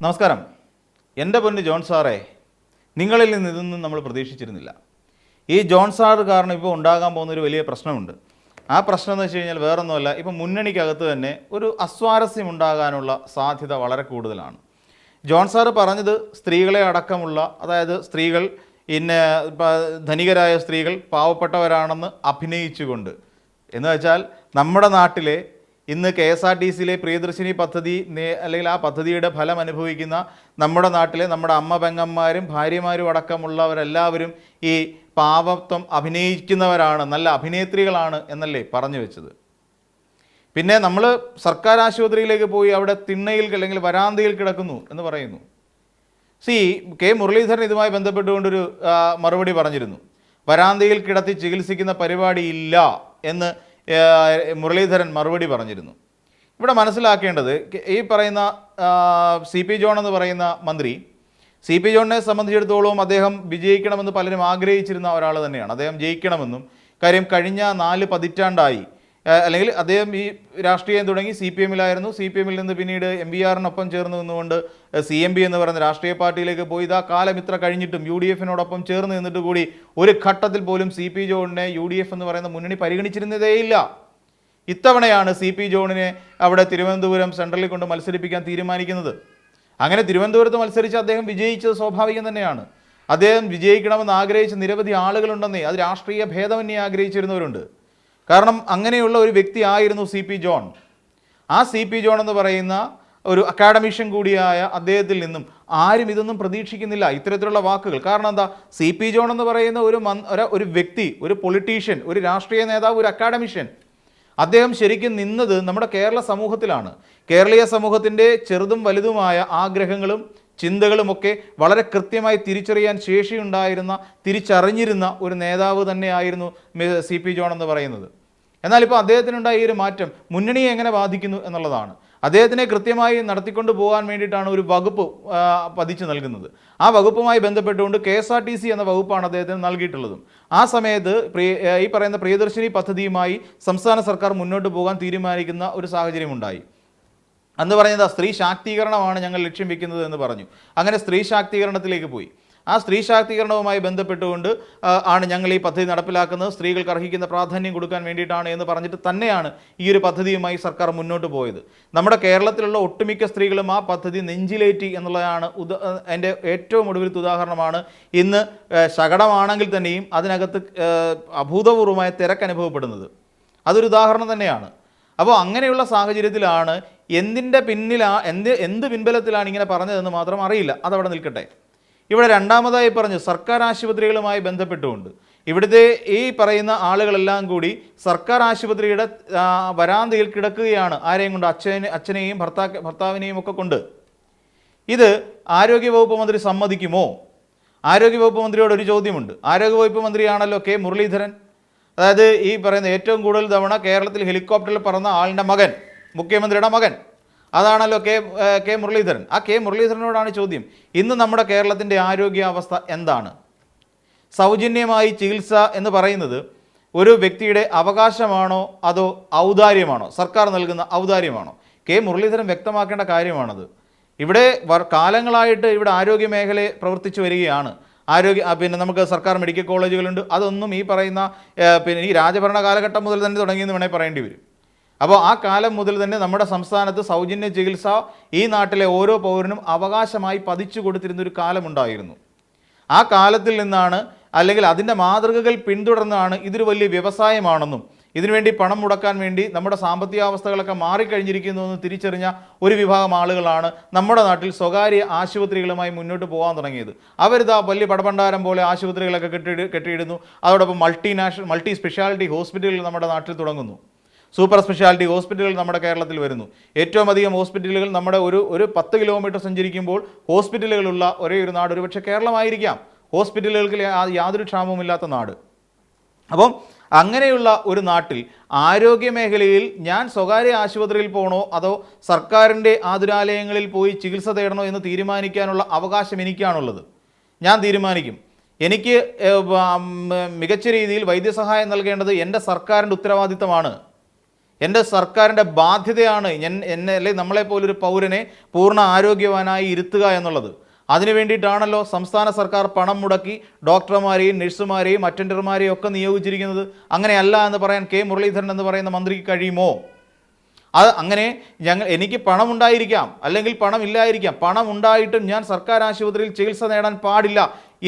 നമസ്കാരം. എൻ്റെ പൊന്ന് ജോൺ സാറേ, നിങ്ങളിൽ നിന്ന് ഇതൊന്നും നമ്മൾ പ്രതീക്ഷിച്ചിരുന്നില്ല. ഈ ജോൺ സാർ കാരണം ഇപ്പോൾ ഉണ്ടാകാൻ പോകുന്നൊരു വലിയ പ്രശ്നമുണ്ട്. ആ പ്രശ്നം എന്ന് വെച്ച് കഴിഞ്ഞാൽ വേറൊന്നുമല്ല, ഇപ്പം മുന്നണിക്കകത്ത് തന്നെ ഒരു അസ്വാരസ്യം ഉണ്ടാകാനുള്ള സാധ്യത വളരെ കൂടുതലാണ്. ജോൺ സാർ പറഞ്ഞത് സ്ത്രീകളെ അടക്കമുള്ള, അതായത് സ്ത്രീകൾ ധനികരായ സ്ത്രീകൾ പാവപ്പെട്ടവരാണെന്ന് അഭിനയിച്ചുകൊണ്ട്, എന്ന് വെച്ചാൽ നമ്മുടെ നാട്ടിലെ ഇന്ന് KSRTCയിലെ പ്രിയദർശിനി പദ്ധതി അല്ലെങ്കിൽ ആ പദ്ധതിയുടെ ഫലം അനുഭവിക്കുന്ന നമ്മുടെ നാട്ടിലെ നമ്മുടെ അമ്മ പെങ്ങന്മാരും ഭാര്യമാരും അടക്കമുള്ളവരെല്ലാവരും ഈ പാവത്വം അഭിനയിക്കുന്നവരാണ്, നല്ല അഭിനേത്രികളാണ് എന്നല്ലേ പറഞ്ഞു വെച്ചത്. പിന്നെ നമ്മൾ സർക്കാർ ആശുപത്രിയിലേക്ക് പോയി അവിടെ തിണ്ണയിൽ അല്ലെങ്കിൽ വരാന്തയിൽ കിടക്കുന്നു എന്ന് പറയുന്നു. കെ മുരളീധരൻ ഇതുമായി ബന്ധപ്പെട്ടുകൊണ്ടൊരു മറുപടി പറഞ്ഞിരുന്നു. വരാന്തയിൽ കിടത്തി ചികിത്സിക്കുന്ന പരിപാടിയില്ല എന്ന് മുരളീധരൻ മറുപടി പറഞ്ഞിരുന്നു. ഇവിടെ മനസ്സിലാക്കേണ്ടത്, ഈ പറയുന്ന CP ജോൺ എന്ന് പറയുന്ന മന്ത്രി, CP ജോണിനെ സംബന്ധിച്ചിടത്തോളം അദ്ദേഹം വിജയിക്കണമെന്ന് പലരും ആഗ്രഹിച്ചിരുന്ന ഒരാൾ തന്നെയാണ്. അദ്ദേഹം ജയിക്കണമെന്നും, കാര്യം കഴിഞ്ഞ 4 പതിറ്റാണ്ടായി, അല്ലെങ്കിൽ അദ്ദേഹം ഈ രാഷ്ട്രീയം തുടങ്ങി CPMലായിരുന്നു. CPMൽ നിന്ന് പിന്നീട് MVRനൊപ്പം ചേർന്ന് നിന്നുകൊണ്ട് CMB എന്ന് പറയുന്ന രാഷ്ട്രീയ പാർട്ടിയിലേക്ക് പോയി. ഇതാ കാലം ഇത്ര കഴിഞ്ഞിട്ടും UDFനോടൊപ്പം ചേർന്ന് നിന്നിട്ട് കൂടി ഒരു ഘട്ടത്തിൽ പോലും CP ജോണിനെ UDF എന്ന് പറയുന്ന മുന്നണി പരിഗണിച്ചിരുന്നതേയില്ല. ഇത്തവണയാണ് CP ജോണിനെ അവിടെ തിരുവനന്തപുരം സെൻട്രലിൽ കൊണ്ട് മത്സരിപ്പിക്കാൻ തീരുമാനിക്കുന്നത്. അങ്ങനെ തിരുവനന്തപുരത്ത് മത്സരിച്ച് അദ്ദേഹം വിജയിച്ചത് സ്വാഭാവികം തന്നെയാണ്. അദ്ദേഹം വിജയിക്കണമെന്ന് ആഗ്രഹിച്ച നിരവധി ആളുകളുണ്ടെന്നേ, അത് രാഷ്ട്രീയ ഭേദമന്യേ ആഗ്രഹിച്ചിരുന്നവരുണ്ട്. കാരണം അങ്ങനെയുള്ള ഒരു വ്യക്തി ആയിരുന്നു CP ജോൺ. ആ CP ജോൺ എന്ന് പറയുന്ന ഒരു അക്കാഡമിഷ്യൻ കൂടിയായ അദ്ദേഹത്തിൽ നിന്നും ആരും ഇതൊന്നും പ്രതീക്ഷിക്കുന്നില്ല, ഇത്തരത്തിലുള്ള വാക്കുകൾ. കാരണം എന്താ, CP ജോൺ എന്ന് പറയുന്ന ഒരു വ്യക്തി, ഒരു പൊളിറ്റീഷ്യൻ, ഒരു രാഷ്ട്രീയ നേതാവ്, ഒരു അക്കാഡമിഷ്യൻ, അദ്ദേഹം ശരിക്കും നിന്നത് നമ്മുടെ കേരള സമൂഹത്തിലാണ്. കേരളീയ സമൂഹത്തിൻ്റെ ചെറുതും വലുതുമായ ആഗ്രഹങ്ങളും ചിന്തകളുമൊക്കെ വളരെ കൃത്യമായി തിരിച്ചറിയാൻ ശേഷിയുണ്ടായിരുന്ന, തിരിച്ചറിഞ്ഞിരുന്ന ഒരു നേതാവ് തന്നെയായിരുന്നു CP ജോൺ എന്ന് പറയുന്നത്. എന്നാൽ ഇപ്പോൾ അദ്ദേഹത്തിനുണ്ടായ ഈ ഒരു മാറ്റം മുന്നണിയെ എങ്ങനെ ബാധിക്കുന്നു എന്നുള്ളതാണ്. അദ്ദേഹത്തിനെ കൃത്യമായി നടത്തിക്കൊണ്ട് പോകാൻ വേണ്ടിയിട്ടാണ് ഒരു വകുപ്പ് പതിച്ചു നൽകുന്നത്. ആ വകുപ്പുമായി ബന്ധപ്പെട്ടുകൊണ്ട് KSRTC എന്ന വകുപ്പാണ് അദ്ദേഹത്തിന് നൽകിയിട്ടുള്ളതും. ആ സമയത്ത് ഈ പറയുന്ന പ്രിയദർശിനി പദ്ധതിയുമായി സംസ്ഥാന സർക്കാർ മുന്നോട്ട് പോകാൻ തീരുമാനിക്കുന്ന ഒരു സാഹചര്യമുണ്ടായി. അന്ന് പറയുന്നത് സ്ത്രീ ശാക്തീകരണമാണ് ഞങ്ങൾ ലക്ഷ്യം വെക്കുന്നത് എന്ന് പറഞ്ഞു. അങ്ങനെ സ്ത്രീ ശാക്തീകരണത്തിലേക്ക് പോയി. ആ സ്ത്രീ ശാക്തീകരണവുമായി ബന്ധപ്പെട്ടുകൊണ്ട് ആണ് ഞങ്ങൾ ഈ പദ്ധതി നടപ്പിലാക്കുന്നത്, സ്ത്രീകൾക്ക് അർഹിക്കുന്ന പ്രാധാന്യം കൊടുക്കാൻ വേണ്ടിയിട്ടാണ് എന്ന് പറഞ്ഞിട്ട് തന്നെയാണ് ഈ ഒരു പദ്ധതിയുമായി സർക്കാർ മുന്നോട്ട് പോയത്. നമ്മുടെ കേരളത്തിലുള്ള ഒട്ടുമിക്ക സ്ത്രീകളും ആ പദ്ധതി നെഞ്ചിലേറ്റി എന്നുള്ളതാണ് അതിൻ്റെ ഏറ്റവും ഒടുവിലത്തെ ഉദാഹരണമാണ്. ഇന്ന് ശകടമാണെങ്കിൽ തന്നെയും അതിനകത്ത് അഭൂതപൂർവമായ തിരക്ക് അനുഭവപ്പെടുന്നത്. അതൊരു ഉദാഹരണം തന്നെയാണ്. അപ്പോൾ അങ്ങനെയുള്ള സാഹചര്യത്തിലാണ് എന്തിൻ്റെ എന്ത് പിൻബലത്തിലാണ് ഇങ്ങനെ പറഞ്ഞതെന്ന് മാത്രം അറിയില്ല, അതവിടെ നിൽക്കട്ടെ. ഇവിടെ രണ്ടാമതായി പറഞ്ഞു സർക്കാർ ആശുപത്രികളുമായി ബന്ധപ്പെട്ടുകൊണ്ട് ഇവിടുത്തെ ഈ പറയുന്ന ആളുകളെല്ലാം കൂടി സർക്കാർ ആശുപത്രിയുടെ വരാന്തയിൽ കിടക്കുകയാണ്. ആരെയും കൊണ്ട്? അച്ഛനെയും ഭർത്താവിനെയും ഒക്കെ കൊണ്ട്. ഇത് ആരോഗ്യവകുപ്പ് മന്ത്രി സമ്മതിക്കുമോ? ആരോഗ്യവകുപ്പ് മന്ത്രിയോട് ഒരു ചോദ്യമുണ്ട്. ആരോഗ്യവകുപ്പ് മന്ത്രിയാണല്ലോ കെ മുരളീധരൻ. അതായത് ഈ പറയുന്ന ഏറ്റവും കൂടുതൽ തവണ കേരളത്തിൽ ഹെലികോപ്റ്ററിൽ പറന്ന ആളിൻ്റെ മകൻ, മുഖ്യമന്ത്രിയുടെ മകൻ, അതാണല്ലോ കെ മുരളീധരൻ. ആ കെ മുരളീധരനോടാണ് ചോദ്യം. ഇന്ന് നമ്മുടെ കേരളത്തിൻ്റെ ആരോഗ്യാവസ്ഥ എന്താണ്? സൗജന്യമായി ചികിത്സ എന്ന് പറയുന്നത് ഒരു വ്യക്തിയുടെ അവകാശമാണോ അതോ ഔദാര്യമാണോ? സർക്കാർ നൽകുന്ന ഔദാര്യമാണോ? കെ മുരളീധരൻ വ്യക്തമാക്കേണ്ട കാര്യമാണത്. ഇവിടെ കാലങ്ങളായിട്ട് ഇവിടെ ആരോഗ്യ മേഖലയെ പ്രവർത്തിച്ചു വരികയാണ്. നമുക്ക് സർക്കാർ മെഡിക്കൽ കോളേജുകളുണ്ട്. അതൊന്നും ഈ പറയുന്ന ഈ രാജഭരണ കാലഘട്ടം മുതൽ തന്നെ തുടങ്ങിയെന്ന് വേണേൽ പറയേണ്ടി വരും. അപ്പോൾ ആ കാലം മുതൽ തന്നെ നമ്മുടെ സംസ്ഥാനത്ത് സൗജന്യ ചികിത്സ ഈ നാട്ടിലെ ഓരോ പൗരനും അവകാശമായി പതിച്ചു കൊടുത്തിരുന്നൊരു കാലമുണ്ടായിരുന്നു. ആ കാലത്തിൽ നിന്നാണ്, അല്ലെങ്കിൽ അതിൻ്റെ മാതൃകകൾ പിന്തുടർന്നാണ് ഇതൊരു വലിയ വ്യവസായമാണെന്നും ഇതിനുവേണ്ടി പണം മുടക്കാൻ വേണ്ടി നമ്മുടെ സാമ്പത്തികാവസ്ഥകളൊക്കെ മാറിക്കഴിഞ്ഞിരിക്കുന്നുവെന്ന് തിരിച്ചറിഞ്ഞ ഒരു വിഭാഗം ആളുകളാണ് നമ്മുടെ നാട്ടിൽ സ്വകാര്യ ആശുപത്രികളുമായി മുന്നോട്ട് പോകാൻ തുടങ്ങിയത്. അവരിതാ വലിയ പടപണ്ടാരം പോലെ ആശുപത്രികളൊക്കെ കെട്ടിയിടുന്നു. അതോടൊപ്പം മൾട്ടി സ്പെഷ്യാലിറ്റി ഹോസ്പിറ്റലുകൾ നമ്മുടെ നാട്ടിൽ തുടങ്ങുന്നു. സൂപ്പർ സ്പെഷ്യാലിറ്റി ഹോസ്പിറ്റലുകൾ നമ്മുടെ കേരളത്തിൽ വരുന്നു. ഏറ്റവും അധികം ഹോസ്പിറ്റലുകൾ നമ്മുടെ ഒരു 10 കിലോമീറ്റർ സഞ്ചരിക്കുമ്പോൾ ഹോസ്പിറ്റലുകളുള്ള ഒരേ ഒരു നാട് ഒരുപക്ഷെ കേരളമായിരിക്കാം. ഹോസ്പിറ്റലുകൾക്ക് യാതൊരു ക്ഷാമവുമില്ലാത്ത നാട്. അപ്പം അങ്ങനെയുള്ള ഒരു നാട്ടിൽ ആരോഗ്യ മേഖലയിൽ ഞാൻ സ്വകാര്യ ആശുപത്രിയിൽ പോകണോ അതോ സർക്കാരിൻ്റെ ആതുരാലയങ്ങളിൽ പോയി ചികിത്സ തേടണോ എന്ന് തീരുമാനിക്കാനുള്ള അവകാശം എനിക്കാണുള്ളത്. ഞാൻ തീരുമാനിക്കും. എനിക്ക് മികച്ച രീതിയിൽ വൈദ്യസഹായം നൽകേണ്ടത് എൻ്റെ സർക്കാരിൻ്റെ ഉത്തരവാദിത്തമാണ്. എൻ്റെ സർക്കാരിൻ്റെ ബാധ്യതയാണ് എന്നെ അല്ലെങ്കിൽ നമ്മളെപ്പോലൊരു പൗരനെ പൂർണ്ണ ആരോഗ്യവാനായി ഇരുത്തുക എന്നുള്ളത്. അതിനു വേണ്ടിയിട്ടാണല്ലോ സംസ്ഥാന സർക്കാർ പണം മുടക്കി ഡോക്ടർമാരെയും നഴ്സുമാരെയും അറ്റൻഡർമാരെയും ഒക്കെ നിയോഗിച്ചിരിക്കുന്നത്. അങ്ങനെയല്ല എന്ന് പറയാൻ കെ മുരളീധരൻ എന്ന് പറയുന്ന മന്ത്രിക്ക് കഴിയുമോ? അത് അങ്ങനെ എനിക്ക് പണമുണ്ടായിരിക്കാം, അല്ലെങ്കിൽ പണമില്ലായിരിക്കാം, പണം ഉണ്ടായിട്ടും ഞാൻ സർക്കാർ ആശുപത്രിയിൽ ചികിത്സ നേടാൻ പാടില്ല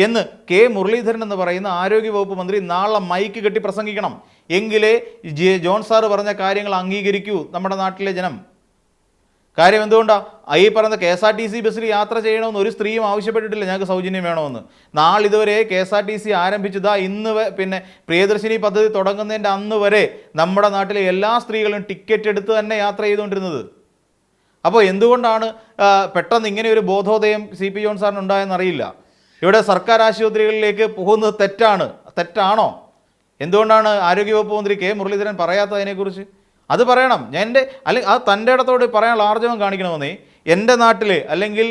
എന്ന് കെ മുരളീധരൻ എന്ന് പറയുന്ന ആരോഗ്യവകുപ്പ് മന്ത്രി നാളെ മൈക്ക് കെട്ടി പ്രസംഗിക്കണം. എങ്കിലേ ജോൺ സാറ് പറഞ്ഞ കാര്യങ്ങൾ അംഗീകരിക്കൂ നമ്മുടെ നാട്ടിലെ ജനം. കാര്യം എന്തുകൊണ്ടാണ്? ഈ പറയുന്ന KSRTC ബസ്സിൽ യാത്ര ചെയ്യണമെന്ന് ഒരു സ്ത്രീയും ആവശ്യപ്പെട്ടിട്ടില്ല ഞങ്ങൾക്ക് സൗജന്യം വേണമെന്ന്. നാളിതുവരെ KSRTC ആരംഭിച്ചതാ ഇന്ന് പ്രിയദർശിനി പദ്ധതി തുടങ്ങുന്നതിൻ്റെ അന്ന് വരെ നമ്മുടെ നാട്ടിലെ എല്ലാ സ്ത്രീകളും ടിക്കറ്റ് എടുത്ത് തന്നെ യാത്ര ചെയ്തുകൊണ്ടിരുന്നത്. അപ്പോൾ എന്തുകൊണ്ടാണ് പെട്ടെന്ന് ഇങ്ങനെ ഒരു ബോധോദയം CP ജോൺ സാറിന് ഉണ്ടായെന്നറിയില്ല. ഇവിടെ സർക്കാർ ആശുപത്രികളിലേക്ക് പോകുന്നത് തെറ്റാണോ? എന്തുകൊണ്ടാണ് ആരോഗ്യവകുപ്പ് മന്ത്രി കെ മുരളീധരൻ പറയാത്തതിനെക്കുറിച്ച്? അത് പറയണം. അല്ലെങ്കിൽ ആ തൻ്റെ ഇടത്തോട് പറയാനുള്ള ആർജവം കാണിക്കണമെന്നേ. എൻ്റെ നാട്ടിലെ അല്ലെങ്കിൽ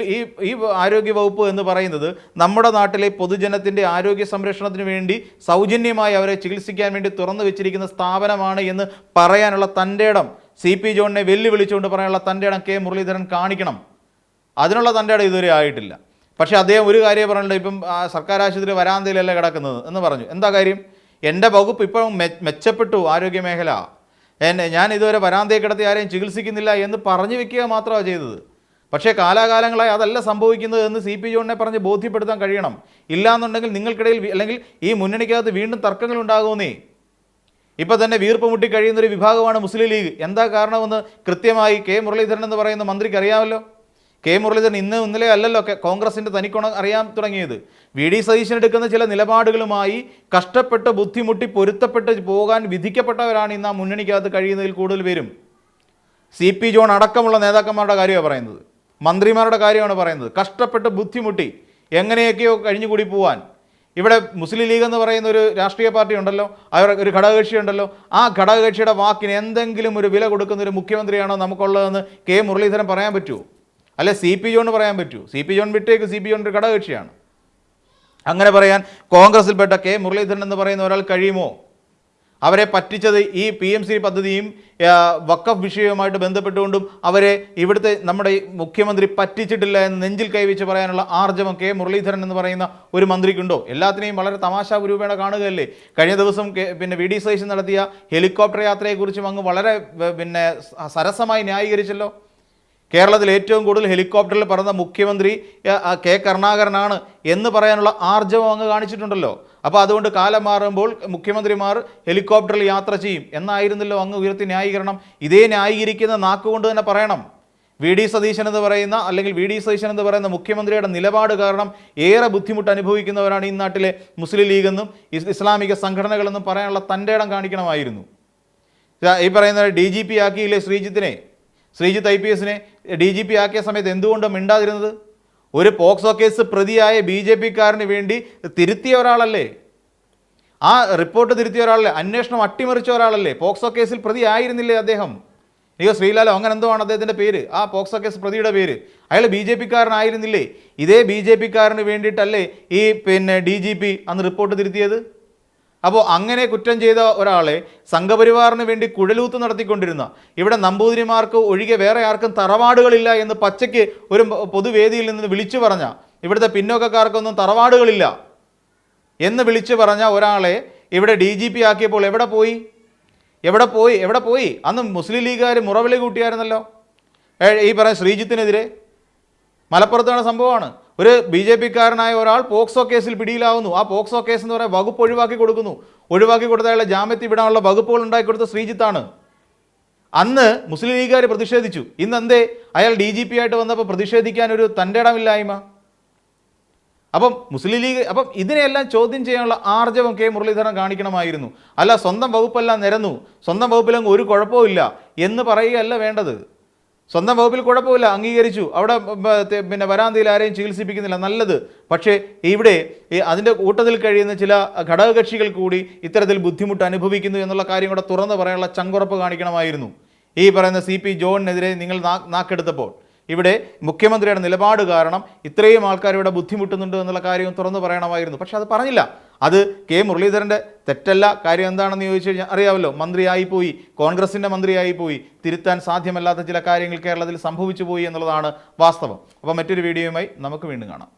ഈ ആരോഗ്യവകുപ്പ് എന്ന് പറയുന്നത് നമ്മുടെ നാട്ടിലെ പൊതുജനത്തിൻ്റെ ആരോഗ്യ സംരക്ഷണത്തിന് വേണ്ടി സൗജന്യമായി അവരെ ചികിത്സിക്കാൻ വേണ്ടി തുറന്നു വെച്ചിരിക്കുന്ന സ്ഥാപനമാണ് എന്ന് പറയാനുള്ള തൻ്റെ ഇടം CP ജോണിനെ വെല്ലുവിളിച്ചുകൊണ്ട് പറയാനുള്ള തൻ്റെ ഇടം കെ മുരളീധരൻ കാണിക്കണം. അതിനുള്ള തൻ്റെ ഇടം ഇതുവരെ ആയിട്ടില്ല. പക്ഷേ അദ്ദേഹം ഒരു കാര്യം പറഞ്ഞിട്ടുണ്ട്, ഇപ്പം സർക്കാർ ആശുപത്രി വരാന്തയിലല്ല കിടക്കുന്നത് എന്ന് പറഞ്ഞു. എന്താ കാര്യം? എൻ്റെ വകുപ്പ് ഇപ്പം മെച്ചപ്പെട്ടു, ആരോഗ്യ മേഖല, ഞാൻ ഇതുവരെ വരാന്തയിൽ കിടത്തി ആരെയും ചികിത്സിക്കുന്നില്ല എന്ന് പറഞ്ഞു വെക്കുക മാത്രമാണ് ചെയ്തത്. പക്ഷേ കാലാകാലങ്ങളായി അതല്ല സംഭവിക്കുന്നത് എന്ന് CP ജോണിനെ പറഞ്ഞ് ബോധ്യപ്പെടുത്താൻ കഴിയണം. ഇല്ലാന്നുണ്ടെങ്കിൽ നിങ്ങൾക്കിടയിൽ അല്ലെങ്കിൽ ഈ മുന്നണിക്കകത്ത് വീണ്ടും തർക്കങ്ങൾ ഉണ്ടാകുമെന്നേ. ഇപ്പോൾ തന്നെ വീർപ്പ് മുട്ടി കഴിയുന്നൊരു വിഭാഗമാണ് മുസ്ലിം ലീഗ്. എന്താ കാരണമെന്ന് കൃത്യമായി കെ മുരളീധരൻ എന്ന് പറയുന്ന മന്ത്രിക്ക് അറിയാമല്ലോ. കെ മുരളീധരൻ ഇന്നലെ അല്ലല്ലോ കോൺഗ്രസിൻ്റെ തനിക്കുണം അറിയാൻ തുടങ്ങിയത്. VD സതീശൻ എടുക്കുന്ന ചില നിലപാടുകളുമായി കഷ്ടപ്പെട്ട് ബുദ്ധിമുട്ടി പൊരുത്തപ്പെട്ട് പോകാൻ വിധിക്കപ്പെട്ടവരാണ് ഇന്ന് ആ മുന്നണിക്കകത്ത് കഴിയുന്നതിൽ കൂടുതൽ പേരും. CP ജോൺ അടക്കമുള്ള നേതാക്കന്മാരുടെ കാര്യമാണ് പറയുന്നത്, മന്ത്രിമാരുടെ കാര്യമാണ് പറയുന്നത്. കഷ്ടപ്പെട്ട് ബുദ്ധിമുട്ടി എങ്ങനെയൊക്കെയോ കഴിഞ്ഞുകൂടി പോവാൻ. ഇവിടെ മുസ്ലിം ലീഗ് എന്ന് പറയുന്ന ഒരു രാഷ്ട്രീയ പാർട്ടി ഉണ്ടല്ലോ, അവർ ഒരു ഘടകകക്ഷി ഉണ്ടല്ലോ. ആ ഘടകകക്ഷിയുടെ വാക്കിന് എന്തെങ്കിലും ഒരു വില കൊടുക്കുന്ന ഒരു മുഖ്യമന്ത്രിയാണോ നമുക്കുള്ളതെന്ന് കെ മുരളീധരൻ പറയാൻ പറ്റുമോ? അല്ലെ CP ജോണ് പറയാൻ പറ്റൂ? CP ജോൺ വിട്ടേക്ക്, CP ജോൺ ഒരു ഘടകകക്ഷിയാണ്. അങ്ങനെ പറയാൻ കോൺഗ്രസിൽപ്പെട്ട കെ മുരളീധരൻ എന്ന് പറയുന്ന ഒരാൾ കഴിയുമോ? അവരെ പറ്റിച്ചത് ഈ PMC പദ്ധതിയും വഖഫ് വിഷയവുമായിട്ട് ബന്ധപ്പെട്ടുകൊണ്ടും അവരെ ഇവിടുത്തെ നമ്മുടെ മുഖ്യമന്ത്രി പറ്റിച്ചിട്ടില്ല എന്ന് നെഞ്ചിൽ കൈവച്ച് പറയാനുള്ള ആർജവം കെ മുരളീധരൻ എന്ന് പറയുന്ന ഒരു മന്ത്രിക്കുണ്ടോ? എല്ലാത്തിനെയും വളരെ തമാശാരൂപേണ കാണുകയല്ലേ. കഴിഞ്ഞ ദിവസം VD സതീശൻ നടത്തിയ ഹെലികോപ്റ്റർ യാത്രയെക്കുറിച്ചും അങ്ങ് വളരെ സരസമായി ന്യായീകരിച്ചല്ലോ. കേരളത്തിൽ ഏറ്റവും കൂടുതൽ ഹെലികോപ്റ്ററിൽ പറന്ന മുഖ്യമന്ത്രി കെ കരുണാകരനാണ് എന്ന് പറയാനുള്ള ആർജവം അങ്ങ് കാണിച്ചിട്ടുണ്ടല്ലോ. അപ്പോൾ അതുകൊണ്ട് കാലം മാറുമ്പോൾ മുഖ്യമന്ത്രിമാർ ഹെലികോപ്റ്ററിൽ യാത്ര ചെയ്യും എന്നായിരുന്നല്ലോ അങ്ങ് ഉയർത്തി ന്യായീകരണം. ഇതേ ന്യായീകരിക്കുന്ന നാക്കുകൊണ്ട് തന്നെ പറയണം. VD സതീശൻ എന്ന് പറയുന്ന മുഖ്യമന്ത്രിയുടെ നിലപാട് കാരണം ഏറെ ബുദ്ധിമുട്ട് അനുഭവിക്കുന്നവരാണ് ഈ നാട്ടിലെ മുസ്ലിം ലീഗെന്നും ഇസ്ലാമിക സംഘടനകളെന്നും പറയാനുള്ള തൻ്റെ ഇടം കാണിക്കണമായിരുന്നു. ഈ പറയുന്ന DGP ആക്കിയില്ലേ ശ്രീജിത്ത് IPSനെ DGP ആക്കിയ സമയത്ത് എന്തുകൊണ്ടും മിണ്ടാതിരുന്നത്? ഒരു പോക്സോ കേസ് പ്രതിയായ BJP-കാരന് വേണ്ടി തിരുത്തിയ ഒരാളല്ലേ, ആ റിപ്പോർട്ട് തിരുത്തിയ ഒരാളല്ലേ, അന്വേഷണം അട്ടിമറിച്ച ഒരാളല്ലേ, പോക്സോ കേസിൽ പ്രതി ആയിരുന്നില്ലേ അദ്ദേഹം? ശ്രീലാലോ അങ്ങനെ എന്തോ ആണ് അദ്ദേഹത്തിൻ്റെ പേര്, ആ പോക്സോ കേസ് പ്രതിയുടെ പേര്. അയാൾ BJP-കാരനായിരുന്നില്ലേ? ഇതേ BJP-കാരന് വേണ്ടിയിട്ടല്ലേ ഈ DGP അന്ന് റിപ്പോർട്ട് തിരുത്തിയത്? അപ്പോൾ അങ്ങനെ കുറ്റം ചെയ്ത ഒരാളെ സംഘപരിവാറിന് വേണ്ടി കുഴലൂത്ത് നടത്തിക്കൊണ്ടിരുന്ന, ഇവിടെ നമ്പൂതിരിമാർക്ക് ഒഴികെ വേറെ ആർക്കും തറവാടുകളില്ല എന്ന് പച്ചയ്ക്ക് ഒരു പൊതുവേദിയിൽ നിന്ന് വിളിച്ചു പറഞ്ഞ, ഇവിടുത്തെ പിന്നോക്കക്കാർക്കൊന്നും തറവാടുകളില്ല എന്ന് വിളിച്ചു പറഞ്ഞ ഒരാളെ ഇവിടെ DGP ആക്കിയപ്പോൾ എവിടെ പോയി? അന്ന് മുസ്ലിം ലീഗുകാർ മുറവിളി കൂട്ടിയായിരുന്നല്ലോ ഈ പറയുന്ന ശ്രീജിത്തിനെതിരെ. മലപ്പുറത്താണ് സംഭവമാണ്. ഒരു BJP-കാരനായ ഒരാൾ പോക്സോ കേസിൽ പിടിയിലാവുന്നു. ആ പോക്സോ കേസ് എന്ന് പറയുന്ന വകുപ്പ് ഒഴിവാക്കി കൊടുത്ത അയാളെ ജാമ്യത്തിൽ വിടാനുള്ള വകുപ്പുകൾ ഉണ്ടാക്കി കൊടുത്ത ശ്രീജിത്താണ്. അന്ന് മുസ്ലിം ലീഗുകാർ പ്രതിഷേധിച്ചു. ഇന്നെന്തേ അയാൾ DGP ആയിട്ട് വന്നപ്പോൾ പ്രതിഷേധിക്കാൻ ഒരു തൻ്റെ ഇടമില്ലായ്മ? അപ്പം മുസ്ലിം ലീഗ് ഇതിനെല്ലാം ചോദ്യം ചെയ്യാനുള്ള ആർജവം കെ മുരളീധരൻ കാണിക്കണമായിരുന്നു. അല്ല സ്വന്തം വകുപ്പെല്ലാം നിരന്നു, സ്വന്തം വകുപ്പിലങ്ങ് ഒരു കുഴപ്പമില്ല എന്ന് പറയുകയല്ല വേണ്ടത്. സ്വന്തം വകുപ്പിൽ കുഴപ്പമില്ല, അംഗീകരിച്ചു, അവിടെ വരാന്തയിൽ ആരെയും ചികിത്സിപ്പിക്കുന്നില്ല, നല്ലത്. പക്ഷേ ഇവിടെ അതിൻ്റെ കൂട്ടത്തിൽ കഴിയുന്ന ചില ഘടകകക്ഷികൾ കൂടി ഇത്തരത്തിൽ ബുദ്ധിമുട്ട് അനുഭവിക്കുന്നു എന്നുള്ള കാര്യം കൂടെ തുറന്നു പറയാനുള്ള ചങ്കുറപ്പ് കാണിക്കണമായിരുന്നു. ഈ പറയുന്ന CP ജോണിനെതിരെ നിങ്ങൾ നാക്കെടുത്തപ്പോൾ ഇവിടെ മുഖ്യമന്ത്രിയുടെ നിലപാട് കാരണം ഇത്രയും ആൾക്കാർ ഇവിടെ ബുദ്ധിമുട്ടുന്നുണ്ട് എന്നുള്ള കാര്യം തുറന്നു പറയണമായിരുന്നു. പക്ഷെ അത് പറഞ്ഞില്ല. അത് കെ മുരളീധരൻ്റെ തെറ്റല്ല. കാര്യം എന്താണെന്ന് ചോദിച്ചു കഴിഞ്ഞാൽ അറിയാമല്ലോ, മന്ത്രിയായിപ്പോയി, കോൺഗ്രസിൻ്റെ മന്ത്രിയായിപ്പോയി, തിരുത്താൻ സാധ്യമല്ലാത്ത ചില കാര്യങ്ങൾ കേരളത്തിൽ സംഭവിച്ചു പോയി എന്നുള്ളതാണ് വാസ്തവം. അപ്പോൾ മറ്റൊരു വീഡിയോയുമായി നമുക്ക് വീണ്ടും കാണാം.